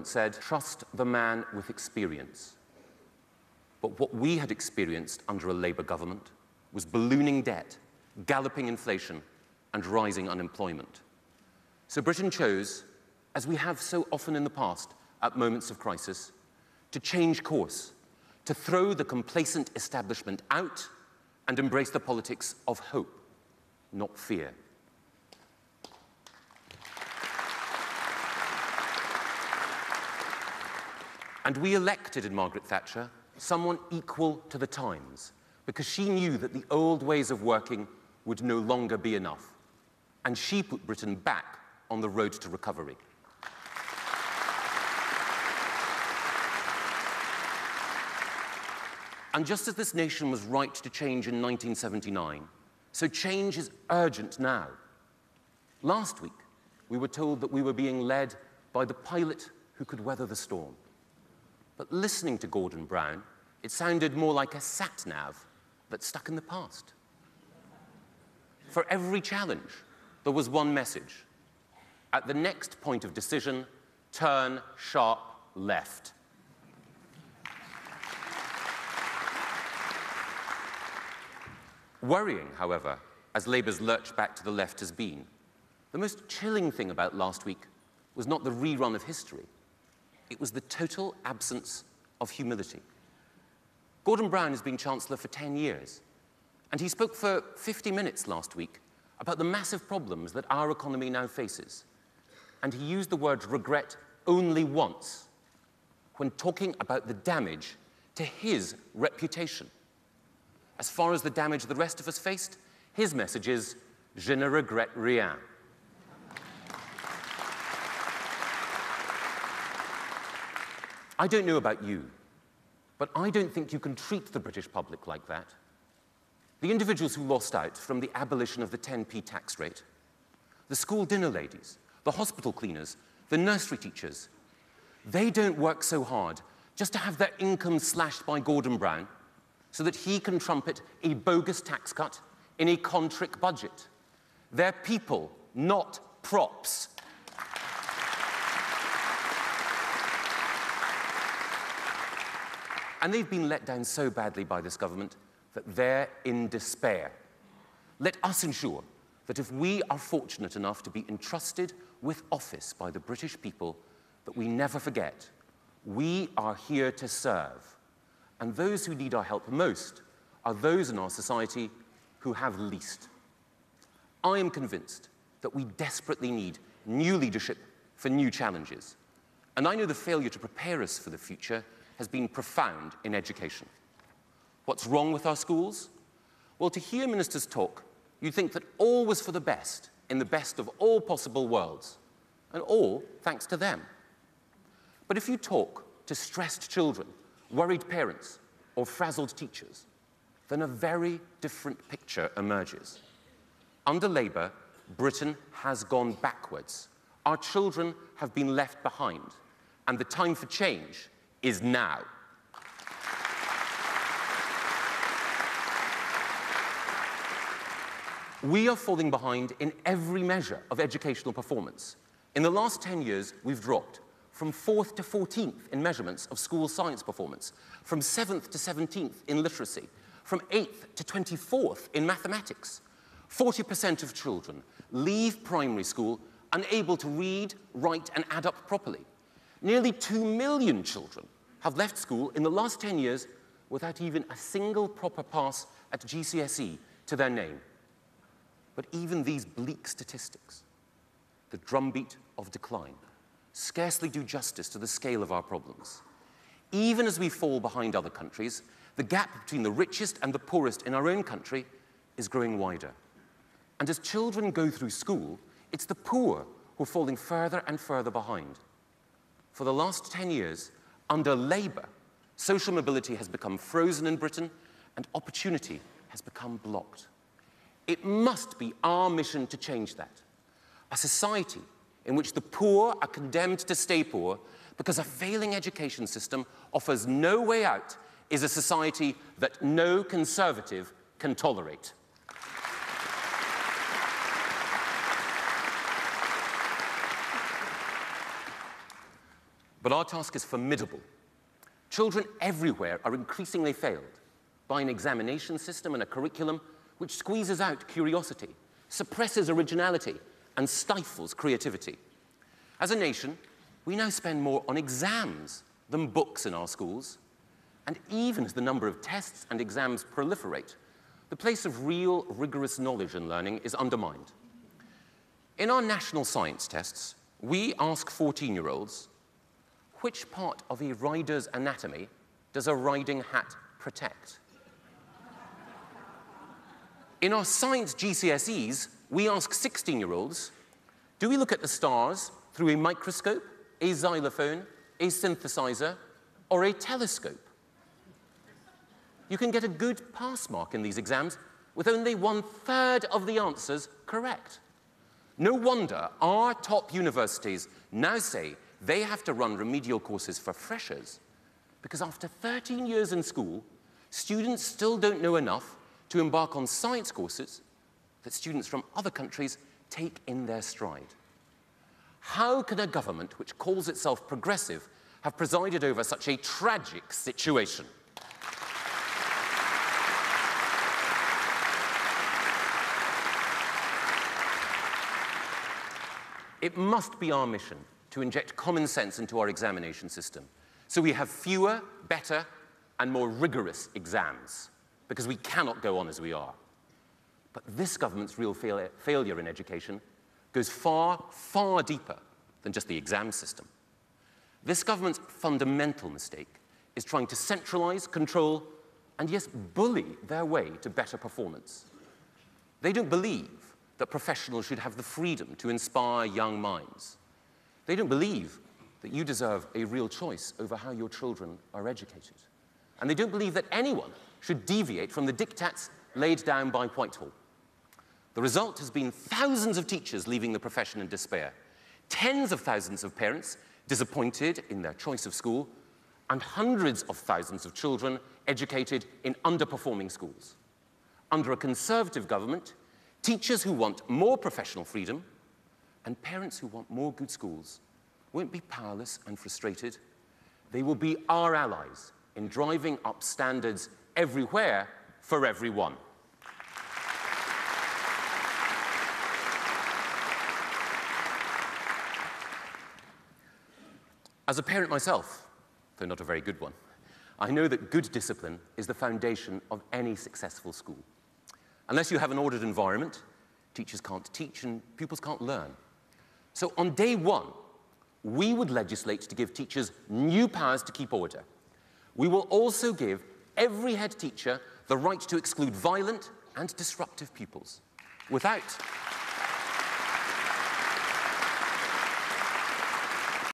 government said, trust the man with experience. But what we had experienced under a Labour government was ballooning debt, galloping inflation, and rising unemployment. So Britain chose, as we have so often in the past at moments of crisis, to change course, to throw the complacent establishment out and embrace the politics of hope, not fear. And we elected in Margaret Thatcher someone equal to the times, because she knew that the old ways of working would no longer be enough. And she put Britain back on the road to recovery. And just as this nation was right to change in 1979, so change is urgent now. Last week, we were told that we were being led by the pilot who could weather the storm. But listening to Gordon Brown, it sounded more like a sat-nav that's stuck in the past. For every challenge, there was one message. At the next point of decision, turn sharp left. Worrying, however, as Labour's lurch back to the left has been, the most chilling thing about last week was not the rerun of history. It was the total absence of humility. Gordon Brown has been Chancellor for 10 years, and he spoke for 50 minutes last week about the massive problems that our economy now faces. And he used the word regret only once, when talking about the damage to his reputation. As far as the damage the rest of us faced, his message is, je ne regrette rien. I don't know about you, but I don't think you can treat the British public like that. The individuals who lost out from the abolition of the 10p tax rate, the school dinner ladies, the hospital cleaners, the nursery teachers, they don't work so hard just to have their income slashed by Gordon Brown so that he can trumpet a bogus tax cut in a contrick budget. They're people, not props. And they've been let down so badly by this government that they're in despair. Let us ensure that if we are fortunate enough to be entrusted with office by the British people, that we never forget, we are here to serve. And those who need our help most are those in our society who have least. I am convinced that we desperately need new leadership for new challenges. And I know the failure to prepare us for the future has been profound in education. What's wrong with our schools? Well, to hear ministers talk, you'd think that all was for the best in the best of all possible worlds, and all thanks to them. But if you talk to stressed children, worried parents, or frazzled teachers, then a very different picture emerges. Under Labour, Britain has gone backwards. Our children have been left behind, and the time for change is now. We are falling behind in every measure of educational performance. In the last 10 years, we've dropped from 4th to 14th in measurements of school science performance, from 7th to 17th in literacy, from 8th to 24th in mathematics. 40% of children leave primary school unable to read, write, and add up properly. Nearly 2 million children have left school in the last 10 years without even a single proper pass at GCSE to their name. But even these bleak statistics, the drumbeat of decline, scarcely do justice to the scale of our problems. Even as we fall behind other countries, the gap between the richest and the poorest in our own country is growing wider. And as children go through school, it's the poor who are falling further and further behind. For the last 10 years, under Labour, social mobility has become frozen in Britain and opportunity has become blocked. It must be our mission to change that. A society in which the poor are condemned to stay poor because a failing education system offers no way out is a society that no Conservative can tolerate. But our task is formidable. Children everywhere are increasingly failed by an examination system and a curriculum which squeezes out curiosity, suppresses originality, and stifles creativity. As a nation, we now spend more on exams than books in our schools, and even as the number of tests and exams proliferate, the place of real, rigorous knowledge and learning is undermined. In our national science tests, we ask 14-year-olds, which part of a rider's anatomy does a riding hat protect? In our science GCSEs, we ask 16-year-olds, do we look at the stars through a microscope, a xylophone, a synthesizer, or a telescope? You can get a good pass mark in these exams with only 1/3 of the answers correct. No wonder our top universities now say they have to run remedial courses for freshers, because after 13 years in school, students still don't know enough to embark on science courses that students from other countries take in their stride. How can a government which calls itself progressive have presided over such a tragic situation? It must be our mission to inject common sense into our examination system, so we have fewer, better, and more rigorous exams, because we cannot go on as we are. But this government's real failure in education goes far, far deeper than just the exam system. This government's fundamental mistake is trying to centralize, control, and yes, bully their way to better performance. They don't believe that professionals should have the freedom to inspire young minds. They don't believe that you deserve a real choice over how your children are educated. And they don't believe that anyone should deviate from the diktats laid down by Whitehall. The result has been thousands of teachers leaving the profession in despair, tens of thousands of parents disappointed in their choice of school, and hundreds of thousands of children educated in underperforming schools. Under a Conservative government, teachers who want more professional freedom and parents who want more good schools won't be powerless and frustrated. They will be our allies in driving up standards everywhere for everyone. As a parent myself, though not a very good one, I know that good discipline is the foundation of any successful school. Unless you have an ordered environment, teachers can't teach and pupils can't learn. So on day one, we would legislate to give teachers new powers to keep order. We will also give every head teacher the right to exclude violent and disruptive pupils without